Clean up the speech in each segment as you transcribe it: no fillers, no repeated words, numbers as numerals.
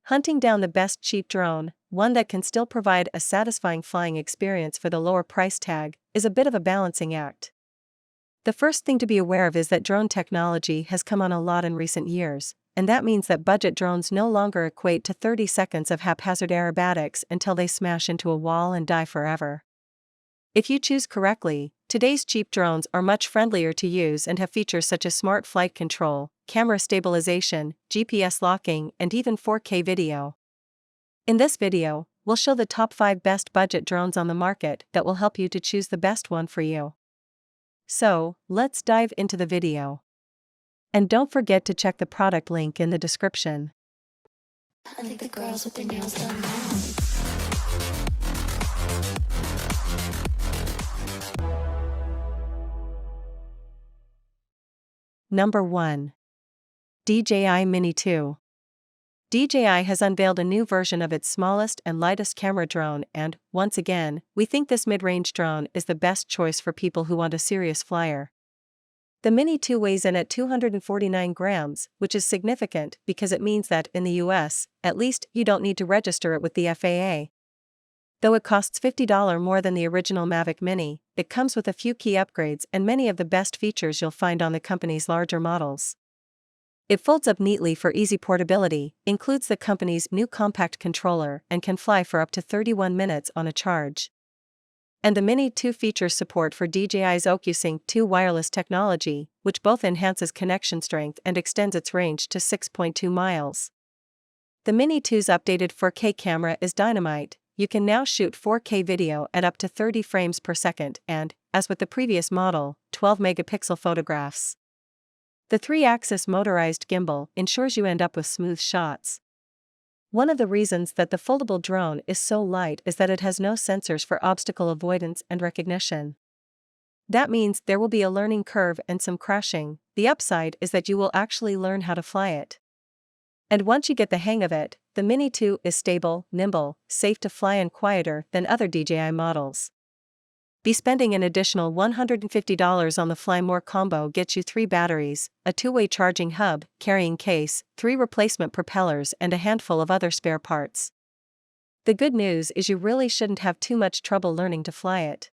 Hunting down the best cheap drone, one that can still provide a satisfying flying experience for the lower price tag, is a bit of a balancing act. The first thing to be aware of is that drone technology has come on a lot in recent years, and that means that budget drones no longer equate to 30 seconds of haphazard aerobatics until they smash into a wall and die forever. If you choose correctly, today's cheap drones are much friendlier to use and have features such as smart flight control, camera stabilization, GPS locking, and even 4K video. In this video, we'll show the top 5 best budget drones on the market that will help you to choose the best one for you. So, let's dive into the video. And don't forget to check the product link in the description. I think the girls with their nails done now. Number 1. DJI Mini 2. DJI has unveiled a new version of its smallest and lightest camera drone and, once again, we think this mid-range drone is the best choice for people who want a serious flyer. The Mini 2 weighs in at 249 grams, which is significant because it means that, in the US, at least, you don't need to register it with the FAA. Though it costs $50 more than the original Mavic Mini, it comes with a few key upgrades and many of the best features you'll find on the company's larger models. It folds up neatly for easy portability, includes the company's new compact controller, and can fly for up to 31 minutes on a charge. And the Mini 2 features support for DJI's OcuSync 2 wireless technology, which both enhances connection strength and extends its range to 6.2 miles. The Mini 2's updated 4K camera is dynamite. You can now shoot 4K video at up to 30 frames per second and, as with the previous model, 12-megapixel photographs. The 3-axis motorized gimbal ensures you end up with smooth shots. One of the reasons that the foldable drone is so light is that it has no sensors for obstacle avoidance and recognition. That means there will be a learning curve and some crashing. The upside is that you will actually learn how to fly it. And once you get the hang of it, the Mini 2 is stable, nimble, safe to fly and quieter than other DJI models. Be spending an additional $150 on the Fly More combo gets you 3 batteries, a 2-way charging hub, carrying case, 3 replacement propellers and a handful of other spare parts. The good news is you really shouldn't have too much trouble learning to fly it.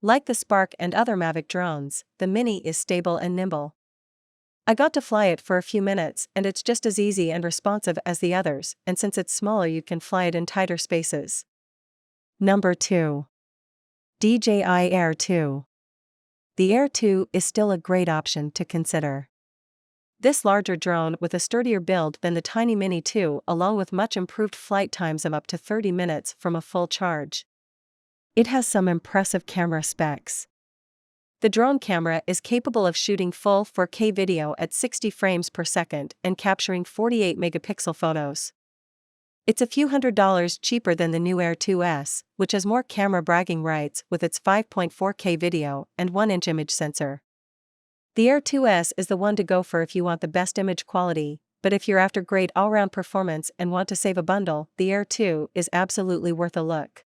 Like the Spark and other Mavic drones, the Mini is stable and nimble. I got to fly it for a few minutes and it's just as easy and responsive as the others, and since it's smaller you can fly it in tighter spaces. Number 2. DJI Air 2. The Air 2 is still a great option to consider. This larger drone with a sturdier build than the tiny Mini 2 along with much improved flight times of up to 30 minutes from a full charge. It has some impressive camera specs. The drone camera is capable of shooting full 4K video at 60 frames per second and capturing 48-megapixel photos. It's a few $100s cheaper than the new Air 2S, which has more camera bragging rights with its 5.4K video and 1-inch image sensor. The Air 2S is the one to go for if you want the best image quality, but if you're after great all-round performance and want to save a bundle, the Air 2 is absolutely worth a look.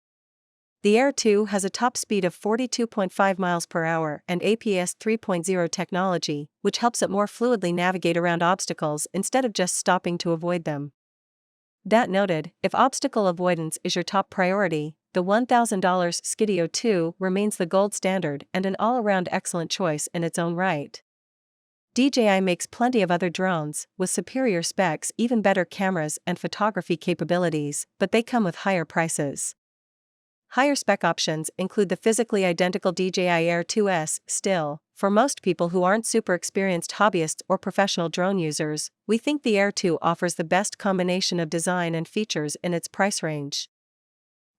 The Air 2 has a top speed of 42.5 miles per hour and APS 3.0 technology, which helps it more fluidly navigate around obstacles instead of just stopping to avoid them. That noted, if obstacle avoidance is your top priority, the $1,000 Skydio 2 remains the gold standard and an all-around excellent choice in its own right. DJI makes plenty of other drones, with superior specs, even better cameras and photography capabilities, but they come with higher prices. Higher spec options include the physically identical DJI Air 2S. Still, for most people who aren't super experienced hobbyists or professional drone users, we think the Air 2 offers the best combination of design and features in its price range.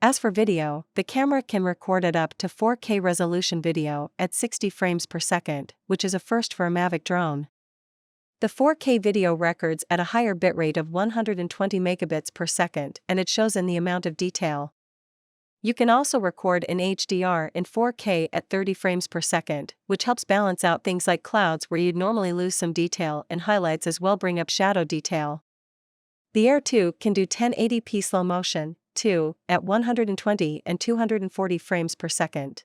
As for video, the camera can record at up to 4K resolution video at 60 frames per second, which is a first for a Mavic drone. The 4K video records at a higher bitrate of 120 megabits per second, and it shows in the amount of detail. You can also record in HDR in 4K at 30 frames per second, which helps balance out things like clouds where you'd normally lose some detail, and highlights as well bring up shadow detail. The Air 2 can do 1080p slow motion, too, at 120 and 240 frames per second.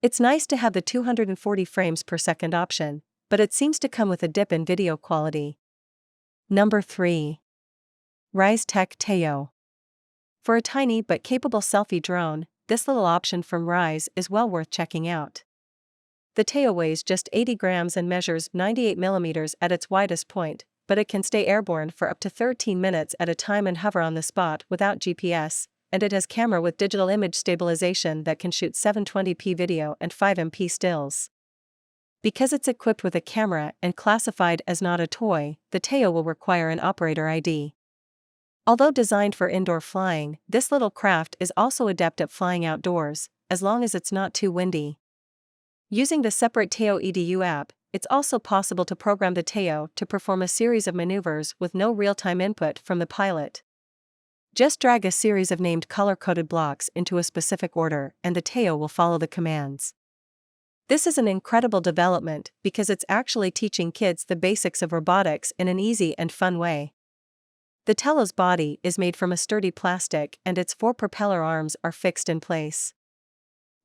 It's nice to have the 240 frames per second option, but it seems to come with a dip in video quality. Number 3. Ryze Tech Tello. For a tiny but capable selfie drone, this little option from Ryze is well worth checking out. The Tello weighs just 80 grams and measures 98 millimeters at its widest point, but it can stay airborne for up to 13 minutes at a time and hover on the spot without GPS, and it has camera with digital image stabilization that can shoot 720p video and 5MP stills. Because it's equipped with a camera and classified as not a toy, the Tello will require an operator ID. Although designed for indoor flying, this little craft is also adept at flying outdoors, as long as it's not too windy. Using the separate Tello EDU app, it's also possible to program the Tello to perform a series of maneuvers with no real-time input from the pilot. Just drag a series of named color-coded blocks into a specific order and the Tello will follow the commands. This is an incredible development because it's actually teaching kids the basics of robotics in an easy and fun way. The Tello's body is made from a sturdy plastic and its 4 propeller arms are fixed in place.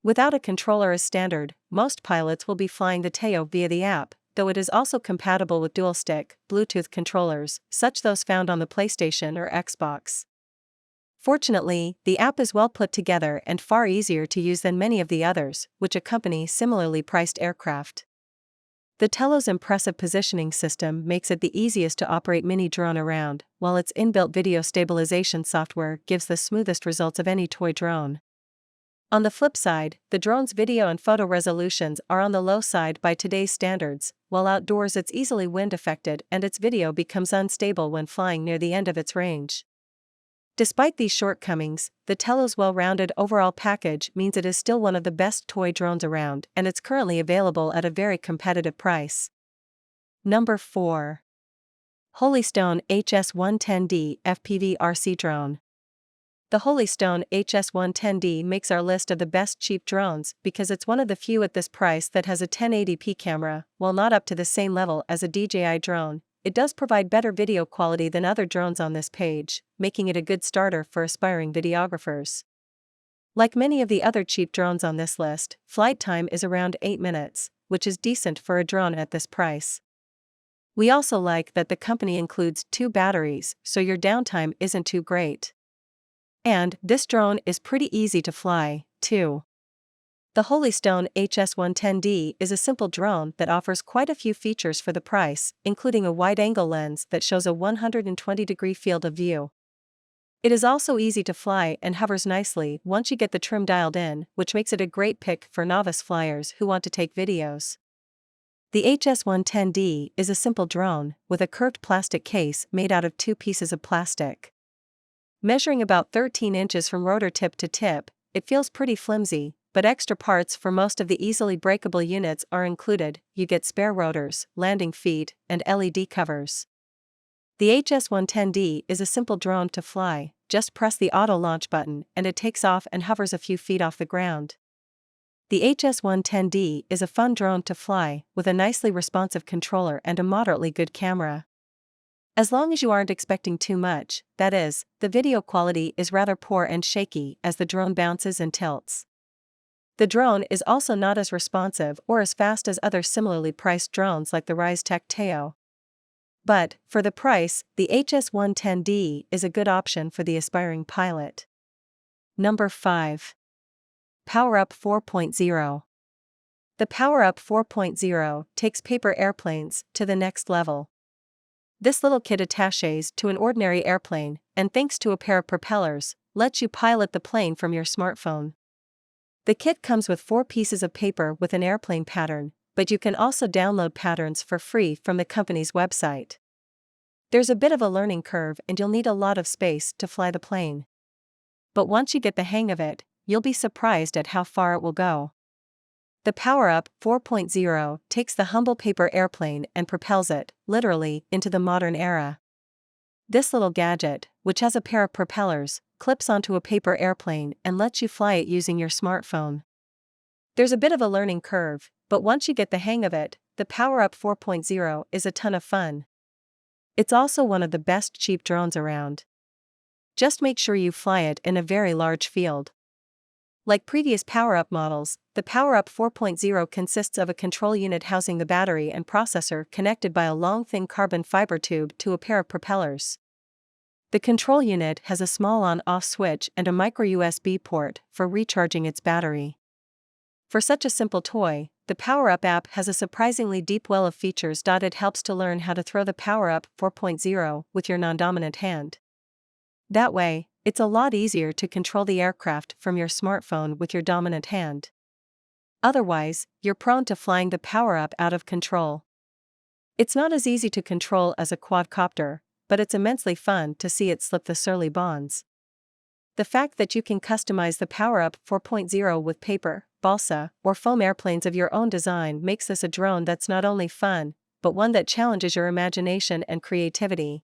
Without a controller as standard, most pilots will be flying the Tello via the app, though it is also compatible with dual-stick, Bluetooth controllers, such those found on the PlayStation or Xbox. Fortunately, the app is well put together and far easier to use than many of the others, which accompany similarly priced aircraft. The Tello's impressive positioning system makes it the easiest to operate mini drone around, while its inbuilt video stabilization software gives the smoothest results of any toy drone. On the flip side, the drone's video and photo resolutions are on the low side by today's standards, while outdoors it's easily wind affected and its video becomes unstable when flying near the end of its range. Despite these shortcomings, the Tello's well-rounded overall package means it is still one of the best toy drones around and it's currently available at a very competitive price. Number 4. Holystone HS-110D FPV RC Drone. The Holystone HS-110D makes our list of the best cheap drones because it's one of the few at this price that has a 1080p camera. While not up to the same level as a DJI drone, it does provide better video quality than other drones on this page, making it a good starter for aspiring videographers. Like many of the other cheap drones on this list, flight time is around 8 minutes, which is decent for a drone at this price. We also like that the company includes 2 batteries, so your downtime isn't too great. And this drone is pretty easy to fly, too. The Holystone HS-110D is a simple drone that offers quite a few features for the price, including a wide-angle lens that shows a 120-degree field of view. It is also easy to fly and hovers nicely once you get the trim dialed in, which makes it a great pick for novice flyers who want to take videos. The HS-110D is a simple drone with a curved plastic case made out of 2 pieces of plastic. Measuring about 13 inches from rotor tip to tip, it feels pretty flimsy, but extra parts for most of the easily breakable units are included. You get spare rotors, landing feet, and LED covers. The HS-110D is a simple drone to fly. Just press the auto launch button and it takes off and hovers a few feet off the ground. The HS-110D is a fun drone to fly, with a nicely responsive controller and a moderately good camera. As long as you aren't expecting too much, that is, the video quality is rather poor and shaky as the drone bounces and tilts. The drone is also not as responsive or as fast as other similarly priced drones like the Ryze Tech Tello. But, for the price, the HS-110D is a good option for the aspiring pilot. Number 5. POWERUP 4.0. The POWERUP 4.0 takes paper airplanes to the next level. This little kit attaches to an ordinary airplane, and thanks to a pair of propellers, lets you pilot the plane from your smartphone. The kit comes with 4 pieces of paper with an airplane pattern, but you can also download patterns for free from the company's website. There's a bit of a learning curve and you'll need a lot of space to fly the plane. But once you get the hang of it, you'll be surprised at how far it will go. The POWERUP 4.0 takes the humble paper airplane and propels it, literally, into the modern era. This little gadget, which has a pair of propellers, clips onto a paper airplane and lets you fly it using your smartphone. There's a bit of a learning curve, but once you get the hang of it, the POWERUP 4.0 is a ton of fun. It's also one of the best cheap drones around. Just make sure you fly it in a very large field. Like previous POWERUP models, the POWERUP 4.0 consists of a control unit housing the battery and processor connected by a long thin carbon fiber tube to a pair of propellers. The control unit has a small on-off switch and a micro USB port for recharging its battery. For such a simple toy, the POWERUP app has a surprisingly deep well of features. It helps to learn how to throw the POWERUP 4.0 with your non-dominant hand. That way, it's a lot easier to control the aircraft from your smartphone with your dominant hand. Otherwise, you're prone to flying the POWERUP out of control. It's not as easy to control as a quadcopter, but it's immensely fun to see it slip the surly bonds. The fact that you can customize the POWERUP 4.0 with paper, balsa, or foam airplanes of your own design makes this a drone that's not only fun, but one that challenges your imagination and creativity.